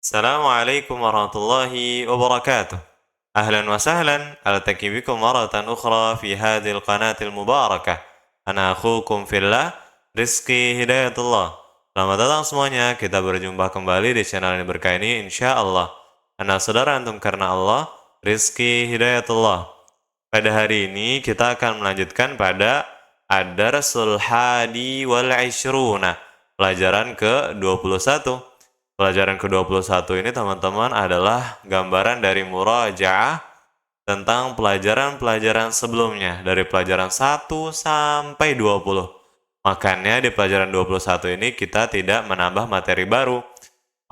Assalamualaikum warahmatullahi wabarakatuh. Ahlan wa sahlan, altaqi bikum maratan ukhra fi hadhil qanatil mubarakah. Ana akhukum fillah, Rizky Hidayatullah. Selamat datang semuanya, kita berjumpa kembali di channel yang berkah ini insyaallah. Ana saudara antum karena Allah, Rizky Hidayatullah. Pada hari ini kita akan melanjutkan pada Ad-Darsul Hadi wal Ishruna, pelajaran ke-21. Pelajaran ke-21 ini teman-teman adalah gambaran dari murajaah tentang pelajaran-pelajaran sebelumnya dari pelajaran 1 sampai 20. Makanya di pelajaran 21 ini kita tidak menambah materi baru.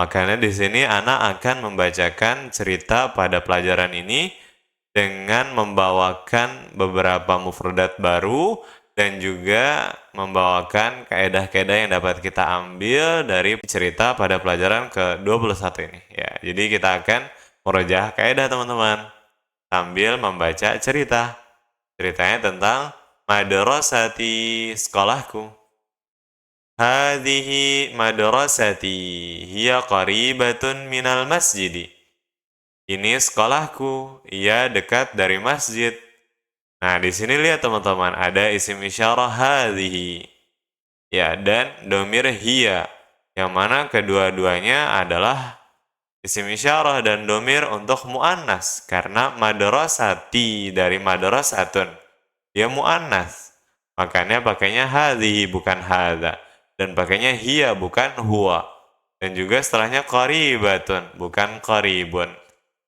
Makanya di sini anak akan membacakan cerita pada pelajaran ini dengan membawakan beberapa mufradat baru dan juga membawakan kaedah-kaedah yang dapat kita ambil dari cerita pada pelajaran ke-21 ini. Ya, jadi kita akan merajah kaedah teman-teman sambil membaca cerita. Ceritanya tentang madrasati, sekolahku. Hadhihi madrasati, hiya qaribatun minal masjidi. Ini sekolahku, ia dekat dari masjid. Nah, di sini lihat teman-teman, ada isim isyarah hadhihi. Ya, dan domir hiya, yang mana kedua-duanya adalah isim isyarah dan domir untuk mu'annas. Karena madrasati dari madrasatun, dia mu'annas. Makanya pakainya hadhihi bukan hadha. Dan pakainya hiya bukan huwa. Dan juga setelahnya qaribatun, bukan qaribun.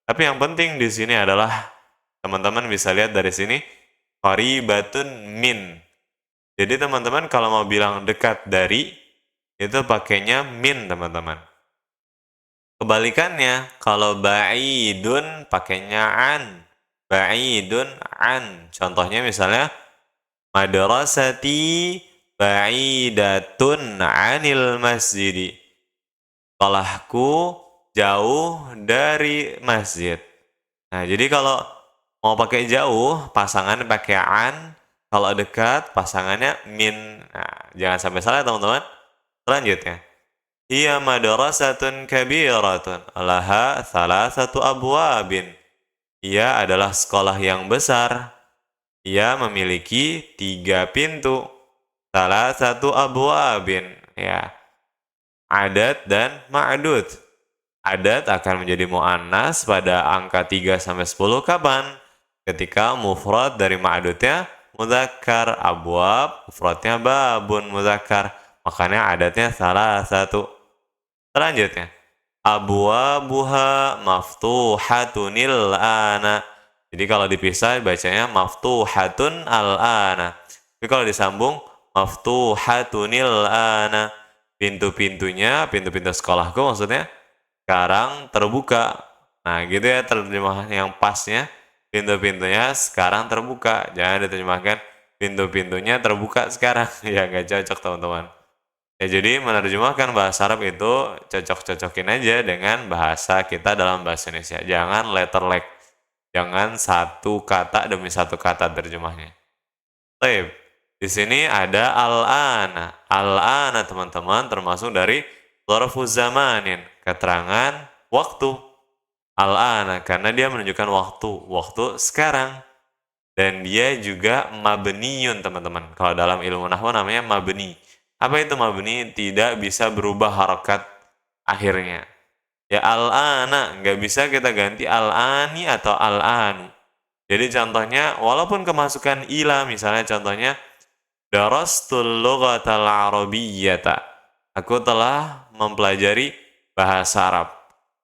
Tapi yang penting di sini adalah, teman-teman bisa lihat dari sini, qaribatun min. Jadi teman-teman kalau mau bilang dekat dari, itu pakainya min teman-teman. Kebalikannya, kalau ba'idun pakainya an. Ba'idun an. Contohnya misalnya, madrasati ba'idatun anil masjidi. Sekolahku jauh dari masjid. Nah, jadi kalau mau pakai jauh, pasangannya pakai an. Kalau dekat, pasangannya min. Nah, jangan sampai salah teman-teman. Selanjutnya. Hiya madrasatun kabiratun. Laha salasatu abwabin. Ia adalah sekolah yang besar. Ia memiliki 3 pintu. Salasatu abwabin. Ya. Adat dan ma'dud. Adat akan menjadi mu'annas pada angka 3 sampai 10 kapan? Ketika mufrad dari ma'dudnya mudzakkar, abwab mufradnya babun mudzakkar. Makanya adatnya salah satu. Selanjutnya, abwabuha maftuhatunil ana. Jadi kalau dipisah bacanya maftuhatun al-ana. Tapi kalau disambung maftuhatunil ana. Pintu-pintunya, pintu-pintu sekolahku maksudnya sekarang terbuka. Nah, gitu ya terjemahan yang pasnya. Pintu-pintunya sekarang terbuka. Jangan diterjemahkan pintu-pintunya terbuka sekarang. Ya, nggak cocok teman-teman. Ya, jadi menerjemahkan bahasa Arab itu cocok-cocokin aja dengan bahasa kita dalam bahasa Indonesia. Jangan letter like. Jangan satu kata demi satu kata terjemahnya. Baik. Di sini ada al-ana. Al-ana teman-teman termasuk dari dzarfuz zamanin, keterangan waktu. Al-ana karena dia menunjukkan waktu sekarang. Dan dia juga mabniyun teman-teman. Kalau dalam ilmu nahwu namanya mabni. Apa itu mabni? Tidak bisa berubah harokat akhirnya. Ya al-ana, nggak bisa kita ganti al-ani atau al-anu. Jadi contohnya, walaupun kemasukan ila, misalnya contohnya, darastul lughatal arabiyyata. Aku telah mempelajari bahasa Arab.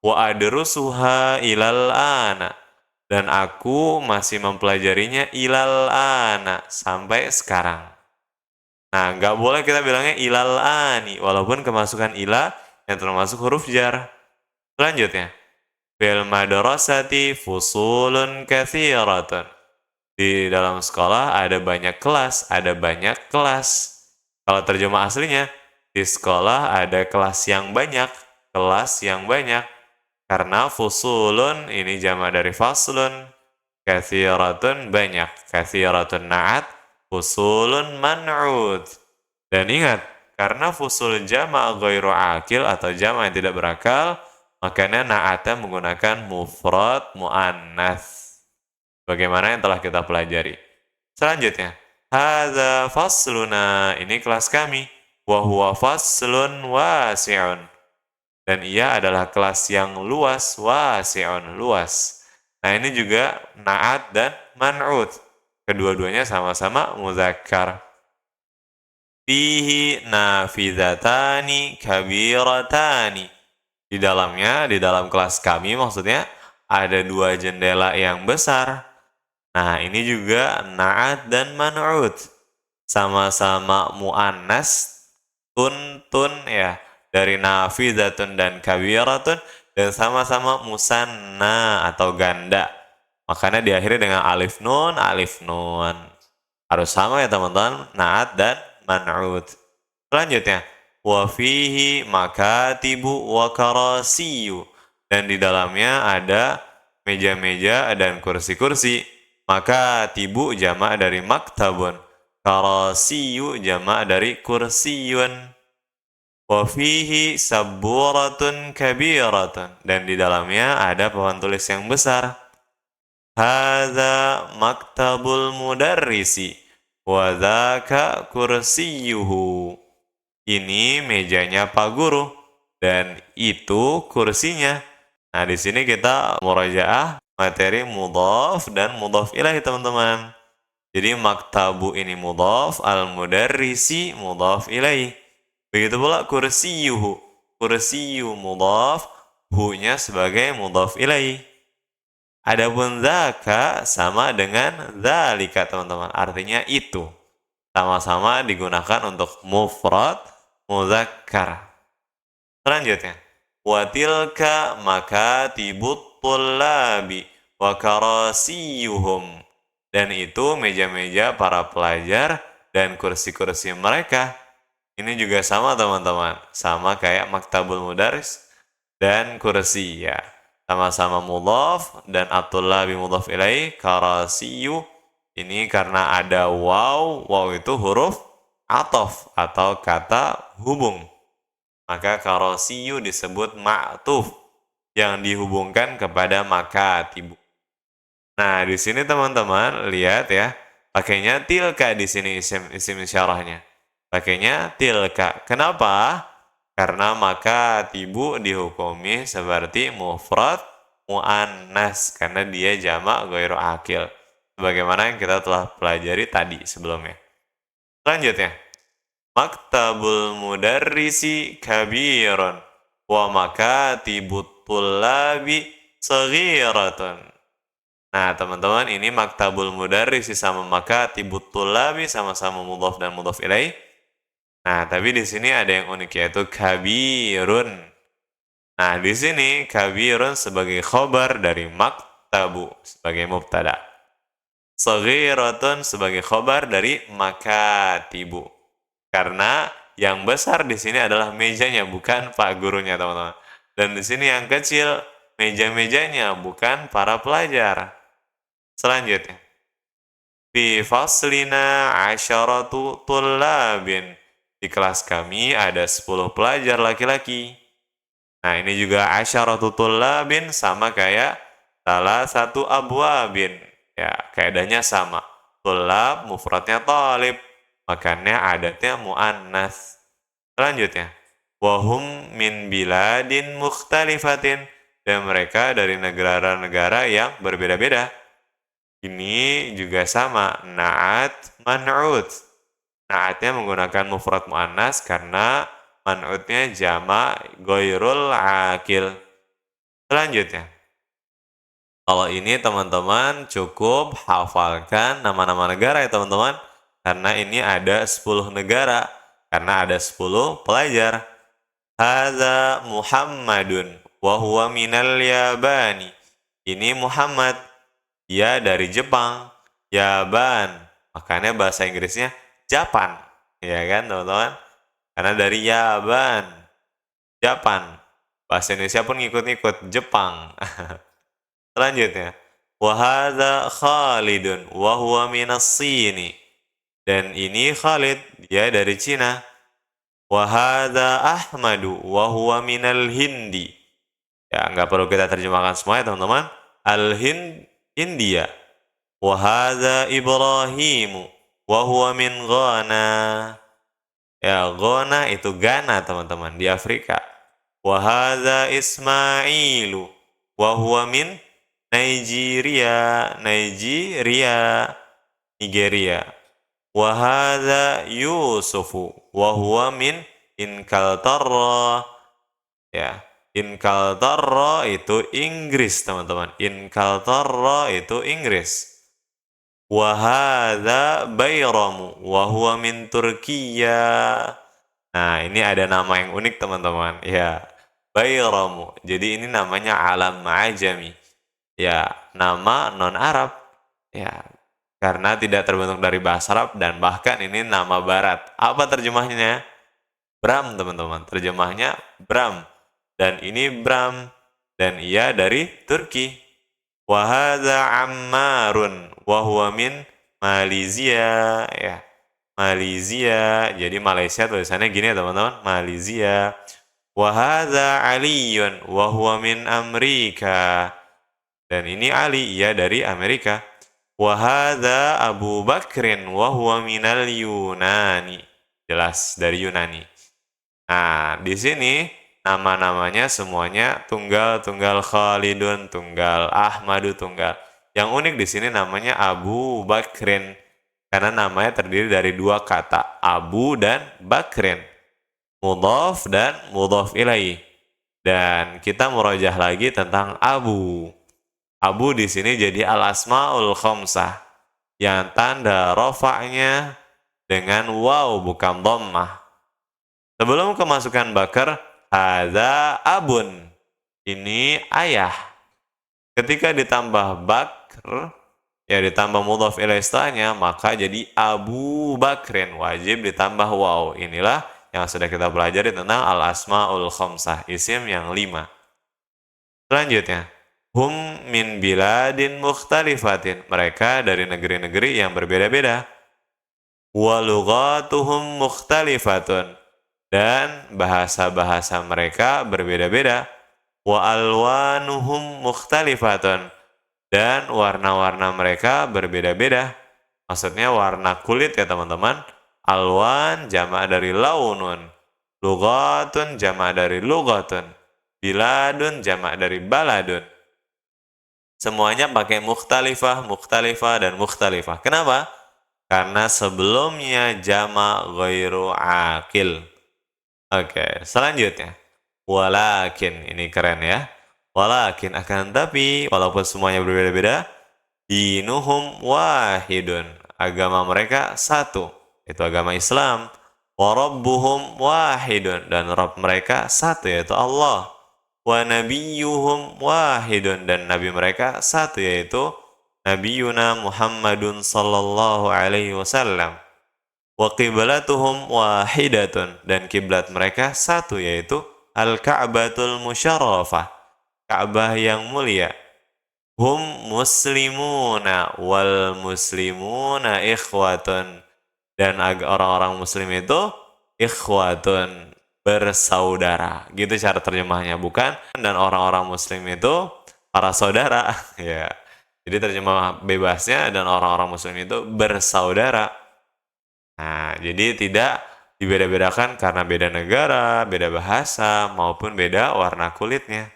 Wa adrusuha ilal ana. Dan aku masih mempelajarinya ilal ana. Sampai sekarang. Nah, nggak boleh kita bilangnya ilal ani. Walaupun kemasukan ila yang termasuk huruf jar. Selanjutnya. Fil madrasati fusulun kathiratun. Di dalam sekolah ada banyak kelas, ada banyak kelas. Kalau terjemah aslinya, di sekolah ada kelas yang banyak, kelas yang banyak. Karena fusulun ini jama dari faslun, kathiratun banyak, kathiratun na'at, fusulun man'ud. Dan ingat, karena fusul jama' ghairu akil atau jama' yang tidak berakal, makanya na'atnya menggunakan mufrad mu'annas. Bagaimana yang telah kita pelajari. Selanjutnya, hadza fasluna, ini kelas kami. Wa huwa faslun wasi'un. Dan ia adalah kelas yang luas, wasi'un, luas. Nah, ini juga na'at dan man'ud. Kedua-duanya sama-sama muzakkar. Fihi nafidatani kabiratani. Di dalamnya, di dalam kelas kami maksudnya, ada dua jendela yang besar. Nah, ini juga na'at dan man'ud. Sama-sama mu'annas, tun ya, dari nafidatun dan kabiratun, dan sama-sama musanna atau ganda. Makanya diakhiri dengan alif nun, alif nun. Harus sama ya teman-teman, na'at dan man'ud. Selanjutnya, wa fihi makatibu wa karasiyu. Dan di dalamnya ada meja-meja dan kursi-kursi. Makatibu jamak dari maktabun. Karasiyu jamak dari kursiyun. Wa fihi sabburatun kabiratun. Dan di dalamnya ada papan tulis yang besar. Hadza maktabul mudarrisi wa dzaka kursiyuhu. Ini mejanya Pak Guru dan itu kursinya. Nah, di sini kita murajaah materi mudhaf dan mudhaf ilaih, teman-teman. Jadi maktabu ini mudhaf, al-mudarrisi mudhaf ilaih. Begitu pula kursiyuhu. Kursiyu mudhaf, hu-nya sebagai mudhaf ilaih. Adapun dzaka sama dengan dzalika, teman-teman. Artinya itu. Sama-sama digunakan untuk mufrad muzakkar. Selanjutnya, wa tilka makatibut tullabi wa karasiyuhum. Dan itu meja-meja para pelajar dan kursi-kursi mereka. Ini juga sama, teman-teman. Sama kayak maktabul mudaris dan kursi ya. Sama-sama mudhaf dan at-tullabi mudhaf ilaih, karasiyu ini karena ada waw, waw itu huruf atof atau kata hubung. Maka karasiyu disebut ma'tuf yang dihubungkan kepada makatibu. Nah, di sini teman-teman lihat ya, pakainya tilka di sini isim isyarahnya. Pakainya tilka. Kenapa? Karena makatibu dihukumi seperti mufrad muannas karena dia jamak ghairu akil. Sebagaimana yang kita telah pelajari tadi sebelumnya. Selanjutnya, maktabul mudarrisi kabirun wa makatibut tullabi saghiratun. Nah, teman-teman, ini maktabul mudarrisi sama makatibut tullabi sama-sama mudhaf dan mudhaf ilaih. Nah, tapi di sini ada yang unik yaitu kabirun. Nah, di sini kabirun sebagai khobar dari maktabu sebagai mubtada. Saghiratun sebagai khobar dari makatibu. Karena yang besar di sini adalah mejanya, bukan Pak Gurunya, teman-teman. Dan di sini yang kecil meja-mejanya, bukan para pelajar. Selanjutnya, fi faslina asyaratu tullabin. Di kelas kami ada 10 pelajar laki-laki. Nah, ini juga asyaratu tullabin sama kayak salah satu abwabin. Ya, kaidahnya sama. Tullab mufradnya talib. Makanya adatnya mu'annas. Selanjutnya, wahum min biladin mukhtalifatin. Dan mereka dari negara-negara yang berbeda-beda. Ini juga sama. Na'at man'ud. Na'atnya menggunakan mufrad mu'annas karena man'udnya jama' ghairul akil. Selanjutnya, kalau ini teman-teman cukup hafalkan nama-nama negara ya teman-teman. Karena ini ada 10 negara. Karena ada 10 pelajar. Hadza Muhammadun wa huwa minal Yabani. Ini Muhammad. Dia dari Jepang. Yaban. Makanya bahasa Inggrisnya Japan, ya kan teman-teman? Karena dari Yaban, Japan. Bahasa Indonesia pun ngikut-ngikut Jepang. Selanjutnya, wa hadza Khalidun wa huwa minas Sini. Dan ini Khalid, dia dari Cina. wa hadza Ahmadu wa huwa minal Hindi. Ya, nggak perlu kita terjemahkan semua ya teman-teman. Al-Hind, India. Wa hadza Ibrahimu wa huwa min Ghana. Ya, Ghana itu Ghana teman-teman di Afrika. Wa hadza Ismailu wa huwa min Nigeria, Nigeria. Wa hadza Yusufu wa huwa min Inkaltarra. Ya, Inkaltarra itu Inggris, teman-teman. Inkaltarra itu Inggris. Wa hadza Bayramu wa huwa min Turkiya. Nah, ini ada nama yang unik, teman-teman. Ya, Bayramu. Jadi ini namanya alam ajami. Ya, nama non-Arab. Ya, karena tidak terbentuk dari bahasa Arab dan bahkan ini nama barat. Apa terjemahnya? Bram, teman-teman. Terjemahnya Bram. Dan ini Bram. Dan ia dari Turki. Wa hadza Ammarun wa huwa min Malaysia. Ya, Malaysia. Jadi Malaysia tulisannya gini ya, teman-teman. Malaysia. Wa hadza Aliyun wa huwa min Amerika. Dan ini Ali, ia dari Amerika. Wa hadza Abu Bakrin wa huwa minal Yunani. Jelas dari Yunani. Nah, di sini nama-namanya semuanya tunggal, tunggal Khalidun, tunggal Ahmadu, tunggal. Yang unik di sini namanya Abu Bakrin. Karena namanya terdiri dari dua kata, Abu dan Bakrin. Mudhaf dan mudhaf ilaih. Dan kita merojah lagi tentang Abu. Abu di sini jadi al-asmaul khamsah yang tanda rofa'nya dengan waw bukan dhammah. Sebelum kemasukan bakar, hadza abun. Ini ayah. Ketika ditambah bakr, ya ditambah mudhaf ilaih setelahnya, maka jadi Abu Bakrin, wajib ditambah waw. Inilah yang sudah kita pelajari tentang al-asmaul khamsah, isim yang 5. Selanjutnya, hum min biladin mukhtalifatin. Mereka dari negeri-negeri yang berbeda-beda. Wa lughatuhum mukhtalifatun. Dan bahasa-bahasa mereka berbeda-beda. Wa alwanuhum mukhtalifatun. Dan warna-warna mereka berbeda-beda. Maksudnya warna kulit ya teman-teman. Alwan jamak dari launun. Lughatun jamak dari lughatun. Biladun jamak dari baladun. Semuanya pakai mukhtalifah, mukhtalifah, dan mukhtalifah. Kenapa? Karena sebelumnya jamak ghairu akil. Oke, selanjutnya. Walakin, ini keren ya. Walakin, akan tapi, walaupun semuanya berbeda-beda, dinuhum wahidun. Agama mereka satu, itu agama Islam. Warabbuhum wahidun. Dan Rabb mereka satu, yaitu Allah. Wa nabiyyuhum wahidun, dan nabi mereka satu, yaitu nabiyuna Muhammadun sallallahu alaihi wasallam. Wa qiblatuhum wahidatun, dan kiblat mereka satu, yaitu al-Ka'batul Musyarrafah, Ka'bah yang mulia. Hum muslimuna wal muslimuna ikhwatun, dan orang-orang muslim itu ikhwatun, bersaudara. Gitu cara terjemahnya, bukan dan orang-orang muslim itu para saudara. Ya. Jadi terjemah bebasnya dan orang-orang muslim itu bersaudara. Nah, jadi tidak dibeda-bedakan karena beda negara, beda bahasa, maupun beda warna kulitnya.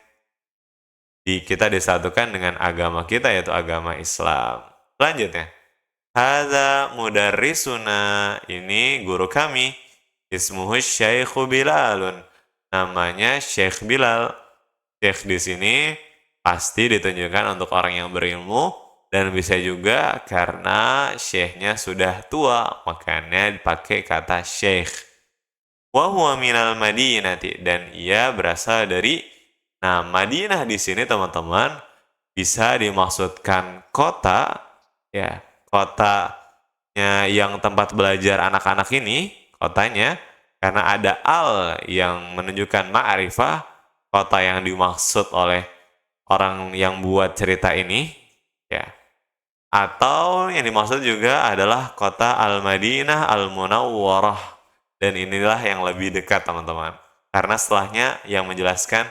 Kita disatukan dengan agama kita, yaitu agama Islam. Selanjutnya, hadza mudarrisuna, ini guru kami. Ismuhu Syekhu Bilalun. Namanya Syekh Bilal. Syekh di sini pasti ditunjukkan untuk orang yang berilmu, dan bisa juga karena syekhnya sudah tua, makanya dipakai kata syekh. Wa huwa minal Madinati, dan ia berasal dari, nah Madinah di sini teman-teman bisa dimaksudkan kota, ya kotanya yang tempat belajar anak-anak ini, kotanya, karena ada al yang menunjukkan ma'rifah, kota yang dimaksud oleh orang yang buat cerita ini, ya. Atau yang dimaksud juga adalah kota Al-Madinah Al-Munawwarah, Dan inilah yang lebih dekat teman-teman. Karena setelahnya yang menjelaskan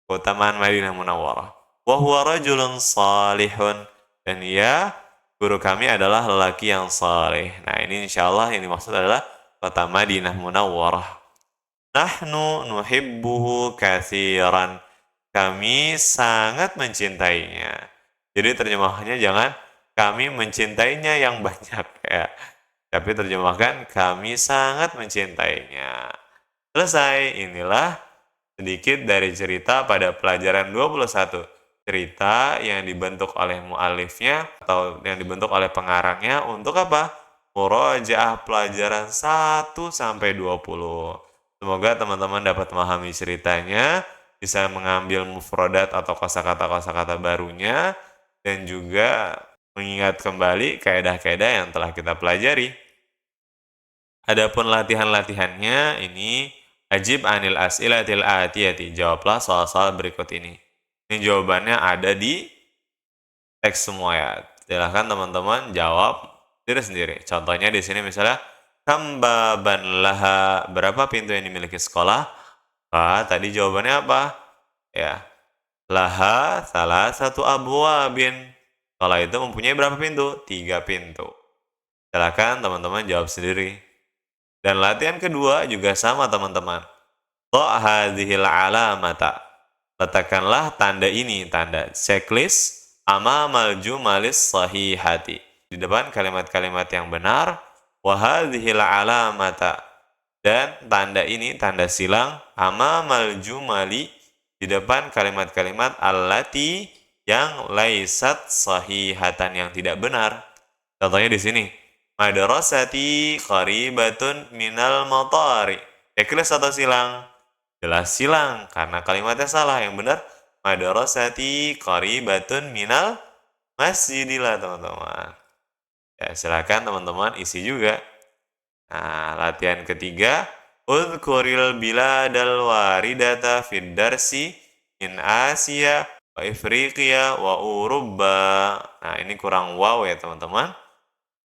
keutamaan Madinah Munawwarah. Wa huwa rajulun salihun. Dan ia, guru kami adalah lelaki yang saleh. Nah ini insya Allah yang dimaksud adalah kota Madinah Munawwarah. Nahnu nuhibbuhu katsiran. Kami sangat mencintainya. Jadi terjemahannya jangan kami mencintainya yang banyak ya. Tapi terjemahkan kami sangat mencintainya. Selesai, inilah sedikit dari cerita pada pelajaran 21. Cerita yang dibentuk oleh mu'alifnya atau yang dibentuk oleh pengarangnya untuk apa? Murojaah pelajaran 1 sampai 20. Semoga teman-teman dapat memahami ceritanya, bisa mengambil mufradat atau kosakata-kosakata barunya, dan juga mengingat kembali kaedah-kaedah yang telah kita pelajari. Adapun latihan-latihannya ini ajib anil as'ilatil atiyati. Jawablah soal-soal berikut ini. Ini jawabannya ada di teks semua ya. Silahkan teman-teman jawab diri sendiri. Contohnya di sini misalnya kambaban laha, berapa pintu yang dimiliki sekolah? Tadi jawabannya apa? Ya, laha salah satu abwabin. Sekolah itu mempunyai berapa pintu? 3 pintu. Silakan teman-teman jawab sendiri. Dan latihan kedua juga sama teman-teman. Ta' hadhil alamata. Letakkanlah tanda ini, tanda checklist amamal jumalis sahihati. Di depan kalimat-kalimat yang benar. Wa hadhil alamata. Dan tanda ini, tanda silang amamal jumali, di depan kalimat-kalimat allati yang laisat sahihatan, yang tidak benar. Contohnya di sini. Madrasati qaribatun minal matari. Checklist atau silang? Jelas silang, karena kalimatnya salah. Yang benar, madrasati qaribatun minal masjidilah teman-teman. Ya, silakan teman-teman isi juga. Nah, latihan ketiga. Udhkuril biladal waridata fid darsi in Asia wa Afriqiya wa Uruba. Nah, ini kurang wow ya teman-teman.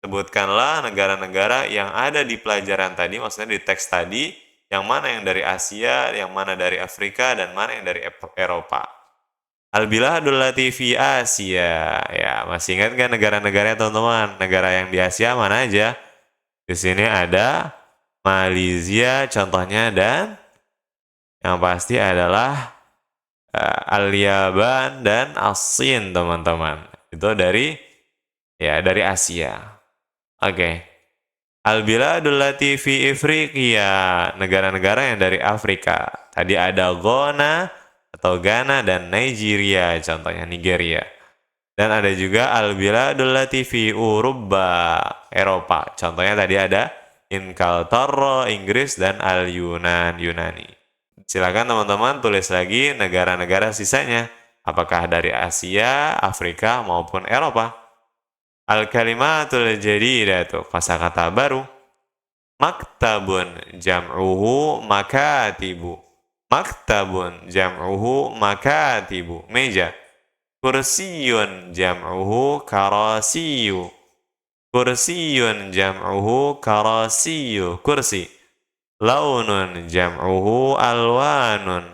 Sebutkanlah negara-negara yang ada di pelajaran tadi, maksudnya di teks tadi, yang mana yang dari Asia, yang mana dari Afrika, dan mana yang dari Eropa. Al-biladul lati fi Asia. Ya, masih ingat kan negara-negaranya teman-teman? Negara yang di Asia mana aja? Di sini ada Malaysia contohnya, dan yang pasti adalah Al-Yaban dan As-Sin teman-teman. Itu dari Asia. Oke. Al-biladul lati fi Afriqiya, negara-negara yang dari Afrika. Tadi ada Ghana atau Ghana dan Nigeria, contohnya Nigeria. Dan ada juga al-biladul lati fi Uruba, Eropa. Contohnya tadi ada Inkaltara, Inggris, dan al-Yunan, Yunani. Silakan teman-teman tulis lagi negara-negara sisanya. Apakah dari Asia, Afrika, maupun Eropa. Al-kalimatul jadidatu, kosakata baru. Maktabun jam'uhu makatibu. Maktabun jam'uhu makatibu, meja. Kursiyun jam'uhu karasiyu. Kursiyun jam'uhu karasiyu, kursi. Launun jam'uhu alwanun.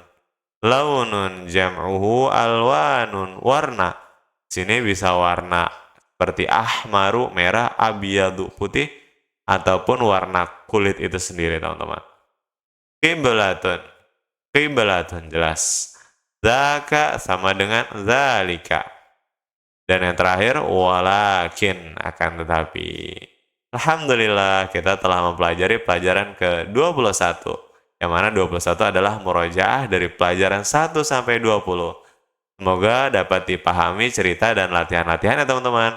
Launun jam'uhu alwanun, warna. Sini bisa warna seperti ahmaru, merah, abiyadu, putih, ataupun warna kulit itu sendiri teman-teman. Qiblatun. Qiblatun jelas. Zaka sama dengan zalika. Dan yang terakhir, walakin, akan tetapi. Alhamdulillah kita telah mempelajari pelajaran ke-21. Yang mana 21 adalah murojaah dari pelajaran 1 sampai 20. Semoga dapat dipahami cerita dan latihan-latihannya teman-teman.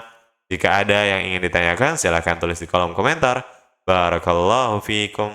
Jika ada yang ingin ditanyakan, silakan tulis di kolom komentar. Barakallahu fiikum.